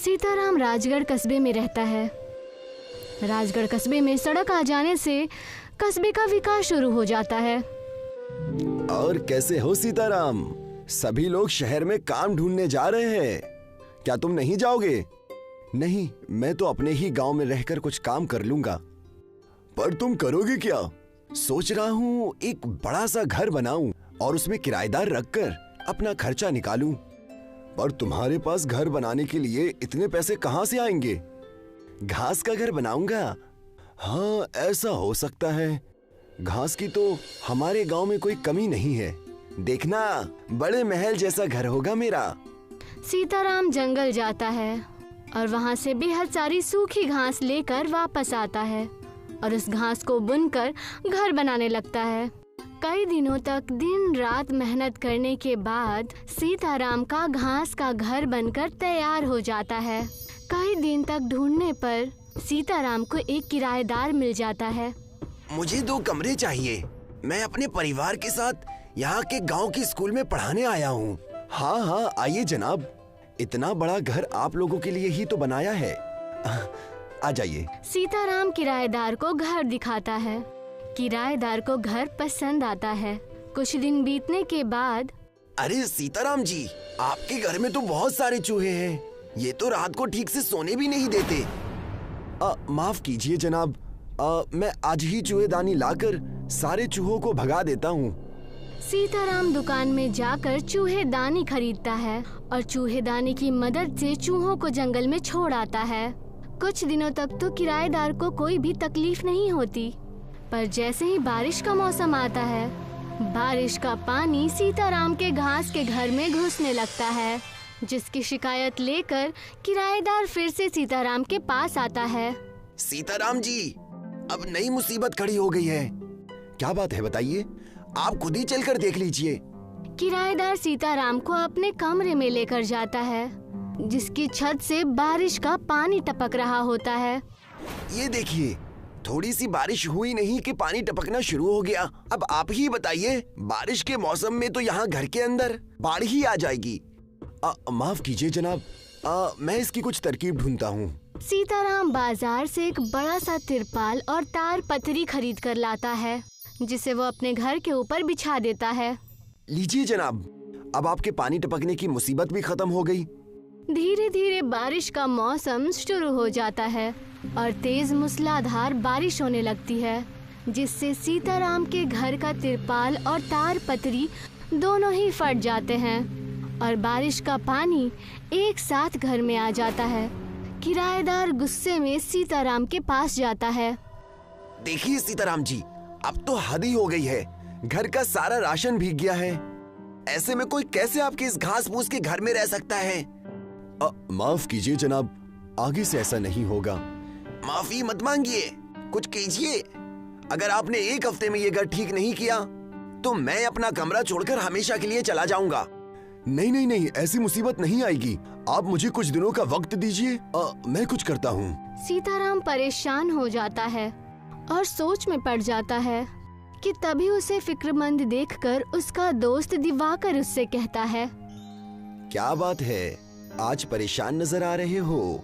सीताराम राजगढ़ कस्बे में रहता है। राजगढ़ कस्बे में सड़क आ जाने से कस्बे का विकास शुरू हो जाता है। और कैसे हो सीताराम? सभी लोग शहर में काम ढूंढने जा रहे हैं, क्या तुम नहीं जाओगे? नहीं, मैं तो अपने ही गांव में रहकर कुछ काम कर लूंगा। पर तुम करोगे क्या? सोच रहा हूँ एक बड़ा सा घर बनाऊं और उसमें किराएदार रखकर अपना खर्चा निकालूं। पर तुम्हारे पास घर बनाने के लिए इतने पैसे कहाँ से आएंगे? घास का घर बनाऊंगा। हाँ, ऐसा हो सकता है। घास की तो हमारे गांव में कोई कमी नहीं है। देखना, बड़े महल जैसा घर होगा मेरा। सीताराम जंगल जाता है और वहाँ से बेहद सारी सूखी घास लेकर वापस आता है और उस घास को बुनकर घर बनाने लगता है। कई दिनों तक दिन रात मेहनत करने के बाद सीताराम का घास का घर बनकर तैयार हो जाता है। कई दिन तक ढूंढने पर सीताराम को एक किराएदार मिल जाता है। मुझे 2 कमरे चाहिए। मैं अपने परिवार के साथ यहाँ के गांव के स्कूल में पढ़ाने आया हूँ। हाँ हाँ, आइए जनाब। इतना बड़ा घर आप लोगों के लिए ही तो बनाया है। आ जाइए। सीताराम किराएदार को घर दिखाता है। किराएदार को घर पसंद आता है। कुछ दिन बीतने के बाद, अरे सीताराम जी, आपके घर में तो बहुत सारे चूहे हैं। ये तो रात को ठीक से सोने भी नहीं देते। माफ कीजिए जनाब, मैं आज ही चूहेदानी लाकर सारे चूहों को भगा देता हूँ। सीताराम दुकान में जाकर चूहेदानी खरीदता है और चूहेदानी की मदद से चूहों को जंगल में छोड़ आता है। कुछ दिनों तक तो किराएदार को कोई भी तकलीफ नहीं होती, पर जैसे ही बारिश का मौसम आता है, बारिश का पानी सीताराम के घास के घर में घुसने लगता है, जिसकी शिकायत लेकर किराएदार फिर से सीताराम के पास आता है। सीताराम जी, अब नई मुसीबत खड़ी हो गई है। क्या बात है बताइए, आप खुद ही चलकर देख लीजिए। किराएदार सीताराम को अपने कमरे में लेकर जाता है, जिसकी छत से बारिश का पानी टपक रहा होता है। ये देखिए, थोड़ी सी बारिश हुई नहीं कि पानी टपकना शुरू हो गया। अब आप ही बताइए, बारिश के मौसम में तो यहाँ घर के अंदर बाढ़ ही आ जाएगी। माफ कीजिए जनाब, मैं इसकी कुछ तरकीब ढूंढता हूँ। सीताराम बाजार से एक बड़ा सा तिरपाल और तार पतरी खरीद कर लाता है, जिसे वो अपने घर के ऊपर बिछा देता है। लीजिए जनाब, अब आपके पानी टपकने की मुसीबत भी खत्म हो गई। धीरे धीरे बारिश का मौसम शुरू हो जाता है और तेज मूसलाधार बारिश होने लगती है, जिससे सीताराम के घर का तिरपाल और तार पतरी दोनों ही फट जाते हैं और बारिश का पानी एक साथ घर में आ जाता है। किराएदार गुस्से में सीताराम के पास जाता है। देखिए सीताराम जी, अब तो हद ही हो गई है। घर का सारा राशन भीग गया है। ऐसे में कोई कैसे आपके इस घास फूस के घर में रह सकता है? माफ कीजिए जनाब, आगे से ऐसा नहीं होगा। माफी मत मांगिए, कुछ कीजिए। अगर आपने 1 हफ्ते में ये घर ठीक नहीं किया तो मैं अपना कमरा छोड़कर हमेशा के लिए चला जाऊंगा। नहीं नहीं नहीं, ऐसी मुसीबत नहीं आएगी। आप मुझे कुछ दिनों का वक्त दीजिए, मैं कुछ करता हूँ। सीताराम परेशान हो जाता है और सोच में पड़ जाता है कि तभी उसे फिक्रमंद देखकर उसका दोस्त दिवाकर उससे कहता है, क्या बात है, आज परेशान नजर आ रहे हो?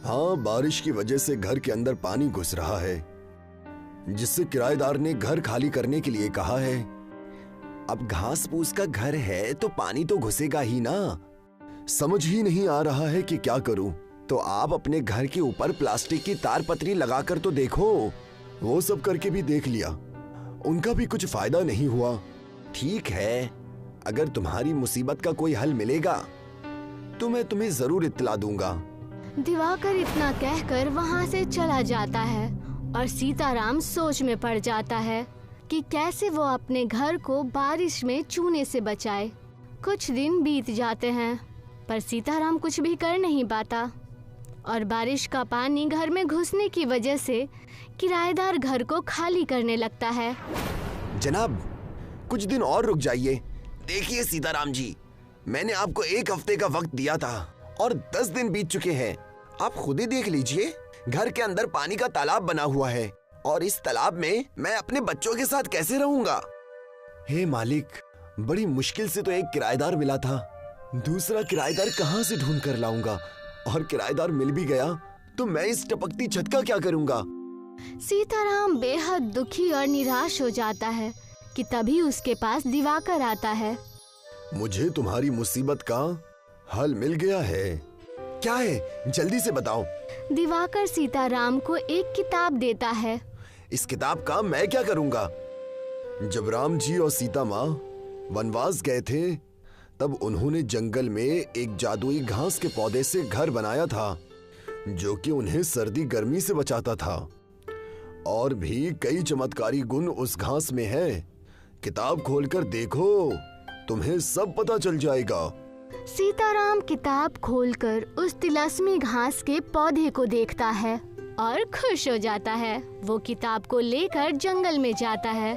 हाँ, बारिश की वजह से घर के अंदर पानी घुस रहा है, जिससे किराएदार ने घर खाली करने के लिए कहा है। अब घास फूस का घर है तो पानी तो घुसेगा ही ना। समझ ही नहीं आ रहा है कि क्या करूं। तो आप अपने घर के ऊपर प्लास्टिक की तार पतरी लगाकर तो देखो। वो सब करके भी देख लिया, उनका भी कुछ फायदा नहीं हुआ। ठीक है, अगर तुम्हारी मुसीबत का कोई हल मिलेगा तो मैं तुम्हें जरूर इत्तला दूंगा। दिवाकर इतना कहकर वहाँ से चला जाता है और सीताराम सोच में पड़ जाता है कि कैसे वो अपने घर को बारिश में चूने से बचाए। कुछ दिन बीत जाते हैं, पर सीताराम कुछ भी कर नहीं पाता और बारिश का पानी घर में घुसने की वजह से किराएदार घर को खाली करने लगता है। जनाब, कुछ दिन और रुक जाइए। देखिए सीताराम जी, मैंने आपको 1 हफ्ते का वक्त दिया था और 10 दिन बीत चुके हैं। आप खुद ही देख लीजिए, घर के अंदर पानी का तालाब बना हुआ है और इस तालाब में मैं अपने बच्चों के साथ कैसे रहूंगा? हे मालिक, बड़ी मुश्किल से तो एक किराएदार मिला था, दूसरा किराएदार कहाँ से ढूंढ कर लाऊंगा? और किराएदार मिल भी गया तो मैं इस टपकती छत का क्या करूँगा? सीताराम बेहद दुखी और निराश हो जाता है कि तभी उसके पास दिवाकर आता है। मुझे तुम्हारी मुसीबत का हल मिल गया है। क्या है, जल्दी से बताओ। दिवाकर सीताराम को एक किताब देता है। इस किताब का मैं क्या करूँगा? जब राम जी और सीता माँ वनवास गए थे तब उन्होंने जंगल में एक जादुई घास के पौधे से घर बनाया था जो कि उन्हें सर्दी गर्मी से बचाता था। और भी कई चमत्कारी गुण उस घास में है। किताब खोलकर देखो, तुम्हें सब पता चल जाएगा। सीताराम किताब खोलकर उस तिलस्मी घास के पौधे को देखता है और खुश हो जाता है। वो किताब को लेकर जंगल में जाता है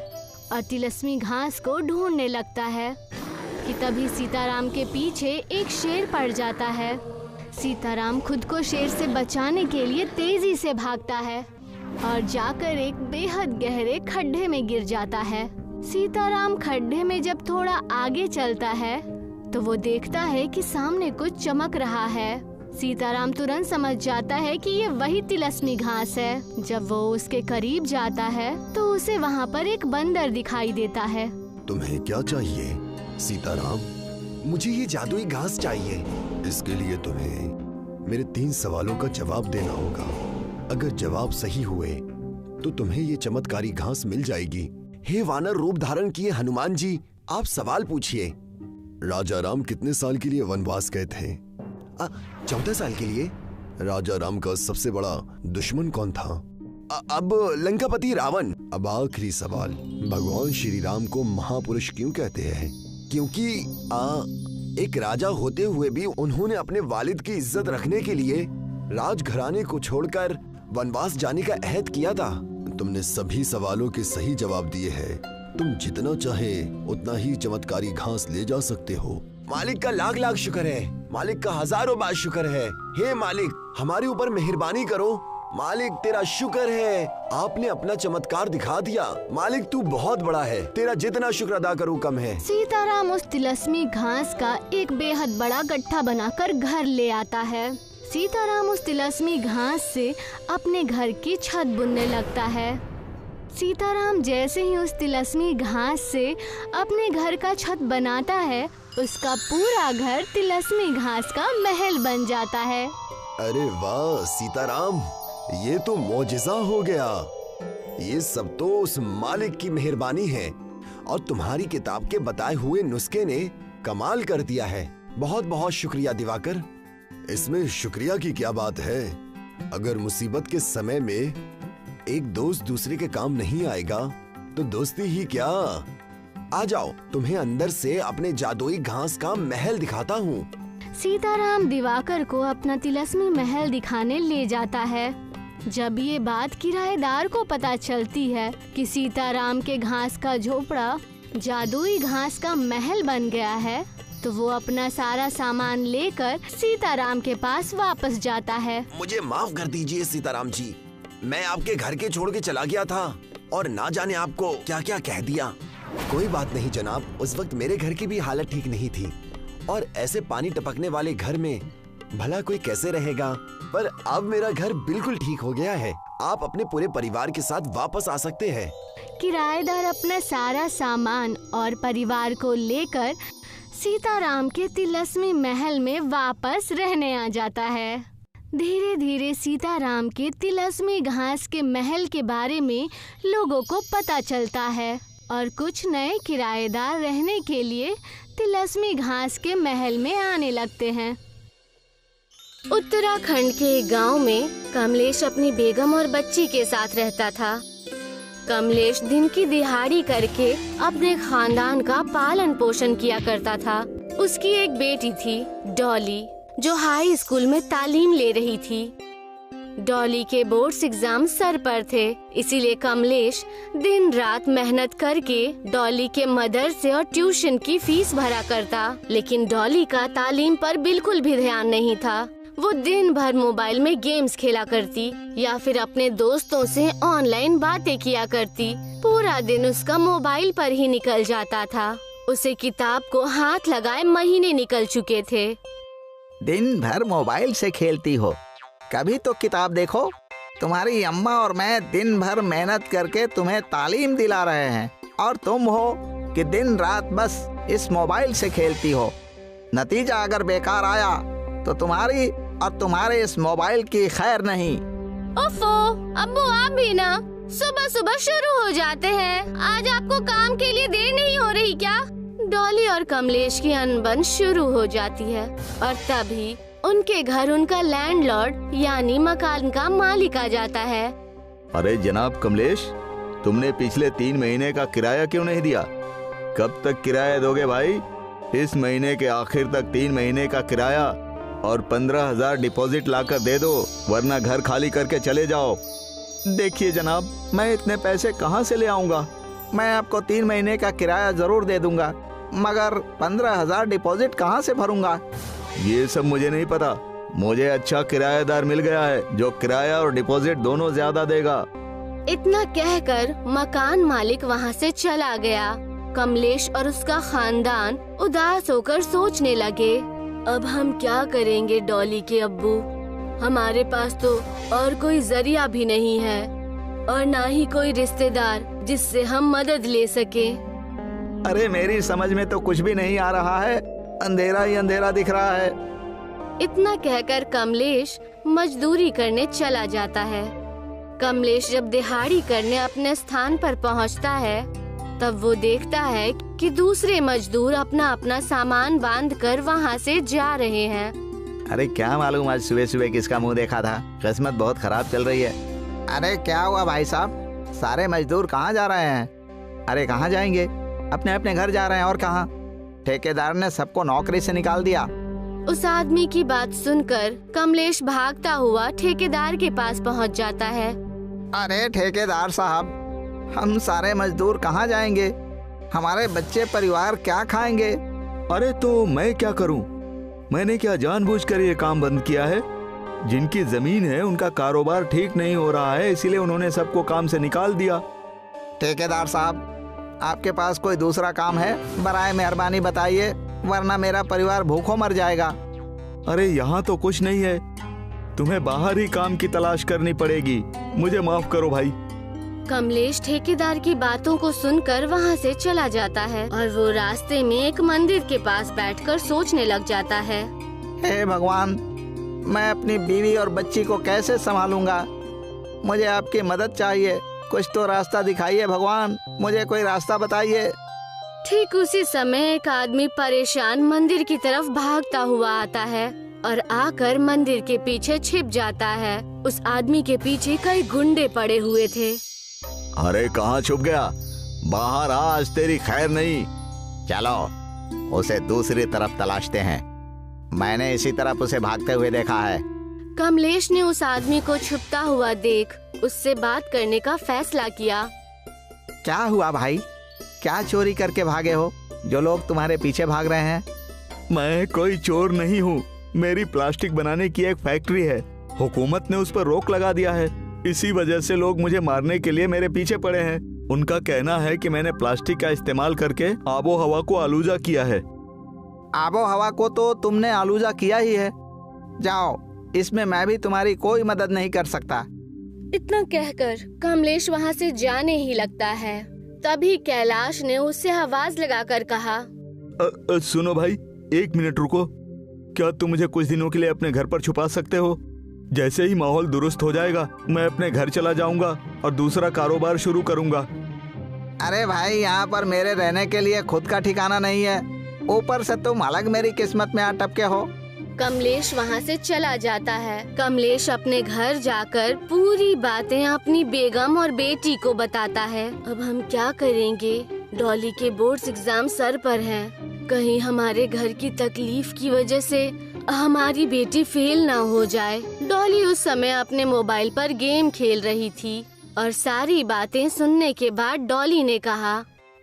और तिलस्मी घास को ढूंढने लगता है कि तभी सीताराम के पीछे एक शेर पड़ जाता है। सीताराम खुद को शेर से बचाने के लिए तेजी से भागता है और जाकर एक बेहद गहरे खड्डे में गिर जाता है। सीताराम खड्डे में जब थोड़ा आगे चलता है तो वो देखता है कि सामने कुछ चमक रहा है। सीताराम तुरंत समझ जाता है कि ये वही तिलस्मी घास है। जब वो उसके करीब जाता है तो उसे वहाँ पर एक बंदर दिखाई देता है। तुम्हें क्या चाहिए सीताराम? मुझे ये जादुई घास चाहिए। इसके लिए तुम्हें मेरे 3 सवालों का जवाब देना होगा। अगर जवाब सही हुए तो तुम्हें ये चमत्कारी घास मिल जाएगी। हे वानर रूप धारण किए हनुमान जी, आप सवाल पूछिए। राजा राम कितने साल के लिए वनवास गए थे? 14 साल के लिए। राजा राम का सबसे बड़ा दुश्मन कौन था? अब लंकापति रावण। अब आखिरी सवाल, भगवान श्री राम को महापुरुष क्यों कहते हैं? क्योंकि एक राजा होते हुए भी उन्होंने अपने वालिद की इज्जत रखने के लिए राजघराने को छोड़कर वनवास जाने का अहद किया था। तुमने सभी सवालों के सही जवाब दिए हैं। तुम जितना चाहे उतना ही चमत्कारी घास ले जा सकते हो। मालिक का लाख लाख शुक्र है। मालिक का हजारों बार शुक्र है। हे मालिक, हमारे ऊपर मेहरबानी करो। मालिक तेरा शुक्र है, आपने अपना चमत्कार दिखा दिया। मालिक तू बहुत बड़ा है, तेरा जितना शुक्र अदा करूँ कम है। सीताराम उस तिलस्मी घास का एक बेहद बड़ा गट्ठा बनाकर घर ले आता है। सीताराम उस तिलस्मी घास से अपने घर की छत बुनने लगता है। सीताराम जैसे ही उस तिलस्मी घास से अपने घर का छत बनाता है, उसका पूरा घर तिलस्मी घास का महल बन जाता है। अरे वाह सीताराम, ये तो मौजिज़ा हो गया। ये सब तो उस मालिक की मेहरबानी है और तुम्हारी किताब के बताए हुए नुस्खे ने कमाल कर दिया है। बहुत बहुत शुक्रिया दिवाकर। इसमें शुक्रिया की क्या बात है? अगर मुसीबत के समय में एक दोस्त दूसरे के काम नहीं आएगा तो दोस्ती ही क्या। आ जाओ, तुम्हें अंदर से अपने जादुई घास का महल दिखाता हूँ। सीताराम दिवाकर को अपना तिलस्मी महल दिखाने ले जाता है। जब ये बात किराएदार को पता चलती है कि सीताराम के घास का झोपड़ा जादुई घास का महल बन गया है, तो वो अपना सारा सामान लेकर सीताराम के पास वापस जाता है। मुझे माफ कर दीजिए सीताराम जी, मैं आपके घर के छोड़ के चला गया था और ना जाने आपको क्या क्या कह दिया। कोई बात नहीं जनाब, उस वक्त मेरे घर की भी हालत ठीक नहीं थी और ऐसे पानी टपकने वाले घर में भला कोई कैसे रहेगा। पर अब मेरा घर बिल्कुल ठीक हो गया है। आप अपने पूरे परिवार के साथ वापस आ सकते हैं। किराएदार अपना सारा सामान और परिवार को लेकर सीताराम के तिलस्मी महल में वापस रहने आ जाता है। धीरे धीरे सीताराम के तिलस्मी घास के महल के बारे में लोगों को पता चलता है और कुछ नए किराएदार रहने के लिए तिलस्मी घास के महल में आने लगते हैं। उत्तराखंड के एक गांव में कमलेश अपनी बेगम और बच्ची के साथ रहता था। कमलेश दिन की दिहाड़ी करके अपने खानदान का पालन पोषण किया करता था। उसकी एक बेटी थी डॉली, जो हाई स्कूल में तालीम ले रही थी। डॉली के बोर्ड्स एग्जाम सर पर थे, इसीलिए कमलेश दिन रात मेहनत करके डॉली के मदरसे और ट्यूशन की फीस भरा करता। लेकिन डॉली का तालीम पर बिल्कुल भी ध्यान नहीं था। वो दिन भर मोबाइल में गेम्स खेला करती या फिर अपने दोस्तों से ऑनलाइन बातें किया करती। पूरा दिन उसका मोबाइल पर ही निकल जाता था। उसे किताब को हाथ लगाए महीने निकल चुके थे। दिन भर मोबाइल से खेलती हो, कभी तो किताब देखो। तुम्हारी अम्मा और मैं दिन भर मेहनत करके तुम्हें तालीम दिला रहे हैं और तुम हो कि दिन रात बस इस मोबाइल से खेलती हो। नतीजा अगर बेकार आया तो तुम्हारी और तुम्हारे इस मोबाइल की खैर नहीं। ओफो, अब्बू आप भी ना सुबह सुबह शुरू हो जाते हैं। आज आपको काम के लिए देर नहीं हो रही क्या? डॉली और कमलेश की अनबन शुरू हो जाती है और तभी उनके घर उनका लैंडलॉर्ड यानी मकान का मालिक आ जाता है। अरे जनाब कमलेश, तुमने पिछले 3 महीने का किराया क्यों नहीं दिया? कब तक किराया दोगे भाई? इस महीने के आखिर तक 3 महीने का किराया और 15,000 डिपॉजिट लाकर दे दो, वरना घर खाली करके चले जाओ। देखिए जनाब, मैं इतने पैसे कहाँ से ले आऊँगा? मैं आपको 3 महीने का किराया जरूर दे दूंगा, मगर 15,000 डिपॉजिट कहाँ से भरूंगा? ये सब मुझे नहीं पता। मुझे अच्छा किराएदार मिल गया है जो किराया और डिपॉजिट दोनों ज्यादा देगा। इतना कहकर मकान मालिक वहाँ से चला गया। कमलेश और उसका खानदान उदास होकर सोचने लगे, अब हम क्या करेंगे डॉली के अब्बू? हमारे पास तो और कोई जरिया भी नहीं है और ना ही कोई रिश्तेदार जिससे हम मदद ले सके। अरे मेरी समझ में तो कुछ भी नहीं आ रहा है, अंधेरा ही अंधेरा दिख रहा है। इतना कहकर कमलेश मजदूरी करने चला जाता है। कमलेश जब दिहाड़ी करने अपने स्थान पर पहुंचता है तब वो देखता है कि दूसरे मजदूर अपना अपना सामान बांधकर वहां से जा रहे हैं। अरे क्या मालूम आज सुबह सुबह किसका मुंह देखा था, किस्मत बहुत खराब चल रही है। अरे क्या हुआ भाई साहब, सारे मजदूर कहाँ जा रहे हैं? अरे कहाँ जाएंगे? अपने अपने घर जा रहे हैं। और कहाँ? ठेकेदार ने सबको नौकरी से निकाल दिया। उस आदमी की बात सुनकर कमलेश भागता हुआ ठेकेदार के पास पहुंच जाता है। अरे ठेकेदार साहब, हम सारे मजदूर कहाँ जाएंगे? हमारे बच्चे परिवार क्या खाएंगे? अरे तो मैं क्या करूं? मैंने क्या जानबूझकर ये काम बंद किया है? जिनकी जमीन है उनका कारोबार ठीक नहीं हो रहा है, इसीलिए उन्होंने सबको काम से निकाल दिया। ठेकेदार साहब, आपके पास कोई दूसरा काम है? बराए मेहरबानी बताइए, वरना मेरा परिवार भूखों मर जाएगा। अरे यहाँ तो कुछ नहीं है, तुम्हें बाहर ही काम की तलाश करनी पड़ेगी। मुझे माफ करो भाई। कमलेश ठेकेदार की बातों को सुनकर वहाँ से चला जाता है और वो रास्ते में एक मंदिर के पास बैठकर सोचने लग जाता है। हे भगवान, मैं अपनी बीवी और बच्ची को कैसे संभालूंगा? मुझे आपकी मदद चाहिए, कुछ तो रास्ता दिखाइए भगवान, मुझे कोई रास्ता बताइए। ठीक उसी समय एक आदमी परेशान मंदिर की तरफ भागता हुआ आता है और आकर मंदिर के पीछे छिप जाता है। उस आदमी के पीछे कई गुंडे पड़े हुए थे। अरे कहाँ छुप गया? बाहर आ, आज तेरी खैर नहीं। चलो उसे दूसरी तरफ तलाशते हैं, मैंने इसी तरफ उसे भागते हुए देखा है। कमलेश ने उस आदमी को छुपता हुआ देख उससे बात करने का फैसला किया। क्या हुआ भाई, क्या चोरी करके भागे हो जो लोग तुम्हारे पीछे भाग रहे हैं? मैं कोई चोर नहीं हूँ, मेरी प्लास्टिक बनाने की एक फैक्ट्री है, हुकूमत ने उस पर रोक लगा दिया है, इसी वजह से लोग मुझे मारने के लिए मेरे पीछे पड़े हैं। उनका कहना है कि मैंने प्लास्टिक का इस्तेमाल करके आबो हवा को आलूजा किया है। आबो हवा को तो तुमने आलूजा किया ही है, जाओ, इसमें मैं भी तुम्हारी कोई मदद नहीं कर सकता। इतना कहकर कमलेश वहाँ से जाने ही लगता है। तभी कैलाश ने उससे आवाज लगाकर कहा, सुनो भाई, 1 मिनट रुको। क्या तुम मुझे कुछ दिनों के लिए अपने घर पर छुपा सकते हो? जैसे ही माहौल दुरुस्त हो जाएगा मैं अपने घर चला जाऊंगा और दूसरा कारोबार शुरू करूंगा। अरे भाई, यहाँ पर मेरे रहने के लिए खुद का ठिकाना नहीं है, ऊपर से तुम अलग मेरी किस्मत में अटके हो। कमलेश वहाँ से चला जाता है। कमलेश अपने घर जाकर पूरी बातें अपनी बेगम और बेटी को बताता है। अब हम क्या करेंगे? डॉली के बोर्ड्स एग्जाम सर पर हैं। कहीं हमारे घर की तकलीफ की वजह से हमारी बेटी फेल ना हो जाए। डॉली उस समय अपने मोबाइल पर गेम खेल रही थी और सारी बातें सुनने के बाद डॉली ने कहा,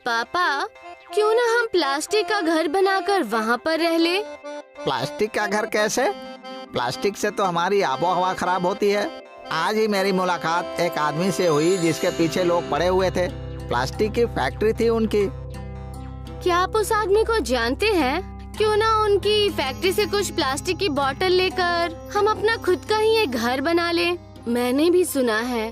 पापा क्यों ना हम प्लास्टिक का घर बनाकर वहाँ पर रह ले? प्लास्टिक का घर कैसे? प्लास्टिक से तो हमारी आबो हवा खराब होती है। आज ही मेरी मुलाकात एक आदमी से हुई जिसके पीछे लोग पड़े हुए थे, प्लास्टिक की फैक्ट्री थी उनकी। क्या आप उस आदमी को जानते हैं? क्यों ना उनकी फैक्ट्री से कुछ प्लास्टिक की बोतल लेकर हम अपना खुद का ही एक घर बना ले। मैंने भी सुना है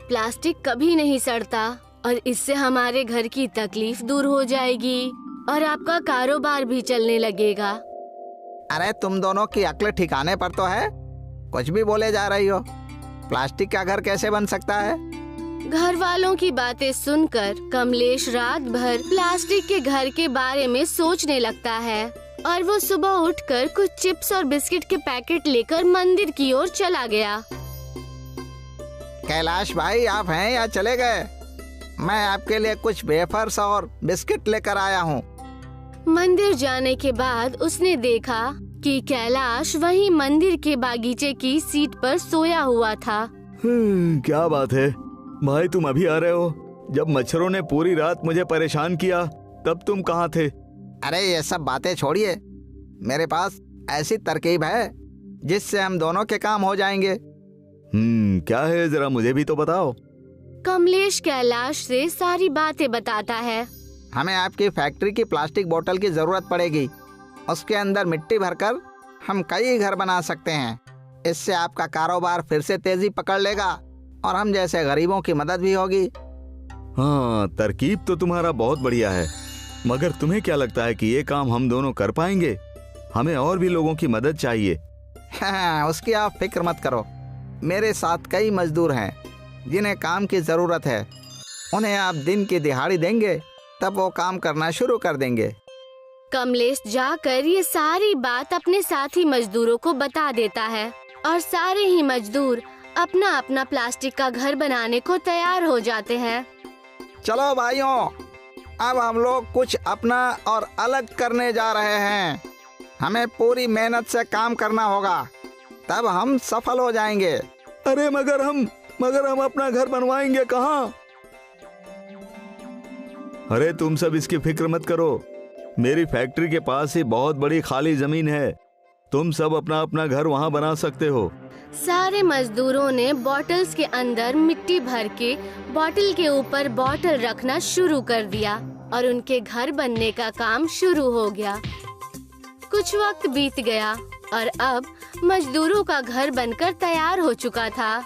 प्लास्टिक कभी नहीं सड़ता और इससे हमारे घर की तकलीफ दूर हो जाएगी और आपका कारोबार भी चलने लगेगा। अरे तुम दोनों की अक्ल ठिकाने पर तो है, कुछ भी बोले जा रही हो। प्लास्टिक का घर कैसे बन सकता है? घर वालों की बातें सुनकर कमलेश रात भर प्लास्टिक के घर के बारे में सोचने लगता है और वो सुबह उठकर कुछ चिप्स और बिस्किट के पैकेट लेकर मंदिर की ओर चला गया। कैलाश भाई, आप हैं या चले गए? मैं आपके लिए कुछ वेफर्स और बिस्किट लेकर आया हूँ। मंदिर जाने के बाद उसने देखा कि कैलाश वहीं मंदिर के बागीचे की सीट पर सोया हुआ था। क्या बात है भाई, तुम अभी आ रहे हो? जब मच्छरों ने पूरी रात मुझे परेशान किया तब तुम कहाँ थे? अरे ये सब बातें छोड़िए, मेरे पास ऐसी तरकीब है जिससे हम दोनों के काम हो जाएंगे। क्या है, जरा मुझे भी तो बताओ। कमलेश कैलाश से सारी बातें बताता है। हमें आपकी फैक्ट्री की प्लास्टिक बोतल की जरूरत पड़ेगी। उसके अंदर मिट्टी भरकर हम कई घर बना सकते हैं। इससे आपका कारोबार फिर से तेजी पकड़ लेगा और हम जैसे गरीबों की मदद भी होगी। हाँ, तरकीब तो तुम्हारा बहुत बढ़िया है, मगर तुम्हें क्या लगता है कि ये काम हम दोनों कर पाएंगे? हमें और भी लोगों की मदद चाहिए। हाँ, उसकी आप फिक्र मत करो। मेरे साथ कई मजदूर हैं जिन्हें काम की जरूरत है। उन्हें आप दिन की दिहाड़ी देंगे तब वो काम करना शुरू कर देंगे। कमलेश जाकर ये सारी बात अपने साथी मजदूरों को बता देता है और सारे ही मजदूर अपना अपना प्लास्टिक का घर बनाने को तैयार हो जाते हैं। चलो भाइयों, अब हम लोग कुछ अपना और अलग करने जा रहे हैं। हमें पूरी मेहनत से काम करना होगा, तब हम सफल हो जाएंगे। अरे मगर हम अपना घर बनवाएंगे कहाँ? अरे तुम सब इसकी फिक्र मत करो, मेरी फैक्ट्री के पास ही बहुत बड़ी खाली जमीन है। तुम सब अपना अपना घर वहाँ बना सकते हो। सारे मजदूरों ने बॉटल्स के अंदर मिट्टी भर के बॉटल के ऊपर बॉटल रखना शुरू कर दिया और उनके घर बनने का काम शुरू हो गया। कुछ वक्त बीत गया और अब मजदूरों का घर बनकर तैयार हो चुका था।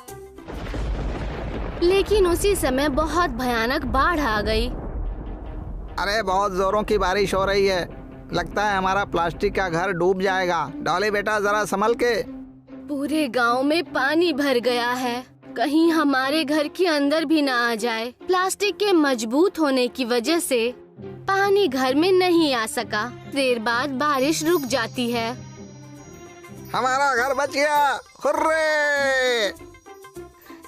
लेकिन उसी समय बहुत भयानक बाढ़ आ गई। अरे बहुत जोरों की बारिश हो रही है, लगता है हमारा प्लास्टिक का घर डूब जाएगा। डॉली बेटा, जरा संभल के। पूरे गांव में पानी भर गया है, कहीं हमारे घर के अंदर भी ना आ जाए। प्लास्टिक के मजबूत होने की वजह से पानी घर में नहीं आ सका। देर बाद बारिश रुक जाती है। हमारा घर बच गया, हुर्रे!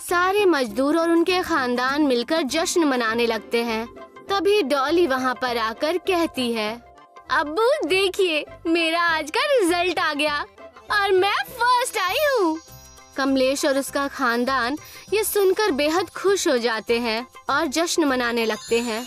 सारे मजदूर और उनके खानदान मिलकर जश्न मनाने लगते हैं। तभी डॉली वहाँ पर आकर कहती है, अब्बू देखिए, मेरा आज का रिजल्ट आ गया और मैं फर्स्ट आई हूँ। कमलेश और उसका खानदान ये सुनकर बेहद खुश हो जाते हैं और जश्न मनाने लगते हैं।